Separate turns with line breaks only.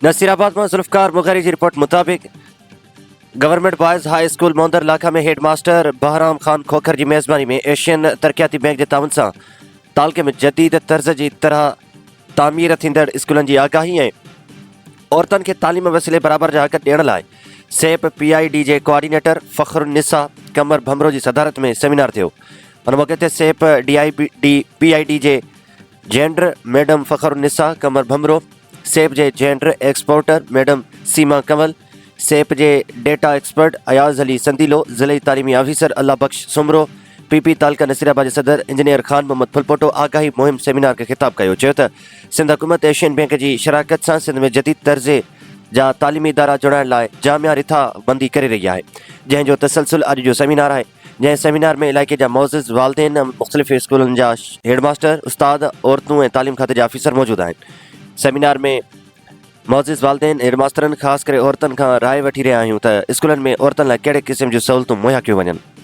नसीराबाद में जुल्फकार मुगहरी की रिपोर्ट मुताबिक गवर्नमेंट बॉयज़ हाई स्कूल मोंदर इलाका में हेड मास्टर बहराम खान खोखर की मेज़बानी में एशियन तरक्याती बैंक के ताउन से तालके में जदीद तर्ज की तरह तामीर थींदड़ स्कूलन की आगाही ऐं औरतन के तालीम वसीले बराबर जा हक़ ॾियण लाइ सेप PID जे कोऑर्डिनेटर फ़खरुन्निसा कमर भमरो की सदारत में सेमिनार थियो। उन मौके ते सेप PID जे जेंडर मैडम फ़खरुन्निसा कमर भमरो, सेप जे जेंडर एक्सपोर्टर मैडम सीमा कंवल, सेप जे डेटा एक्सपर्ट अयाज़ अली संदीलो, ज़िले तालीमी ऑफिसर अल्लाह बख्श सुमरो, PP तालका नसीराबाद के सदर इंजीनियर खान मोहम्मद फुलपोटो आगाही मुहिम सेमिनार के खिताब कयो। चयो त सिंध हुकूमत एशियन बैंक की शराकत से सिंध में जदीद तर्ज़े जा तालीमी इदारा जुड़ाइण लाइ जामिया रिथा बंदी करे रही है, जंहिंजो तसलसल अॼु जो सेमिनार है। जंहिं सेमिनार में इलाइक़े जा मोअज़्ज़िज़ वालिदैन, मुख़्तलिफ़ स्कूलन जा हेडमास्टर, उस्ताद, औरतूं ऐं तालीम खाते जा ऑफिसर मौजूद आहिनि। सेमिनार में मोअज़्ज़िज़ वालिदैन हेडमास्टरनि ख़ासि करे औरतनि खां राय वठी रहिया आहियूं त स्कूलनि में औरतुनि लाइ कहिड़े क़िस्म जूं सहूलतूं मुहैया कयूं वञनि।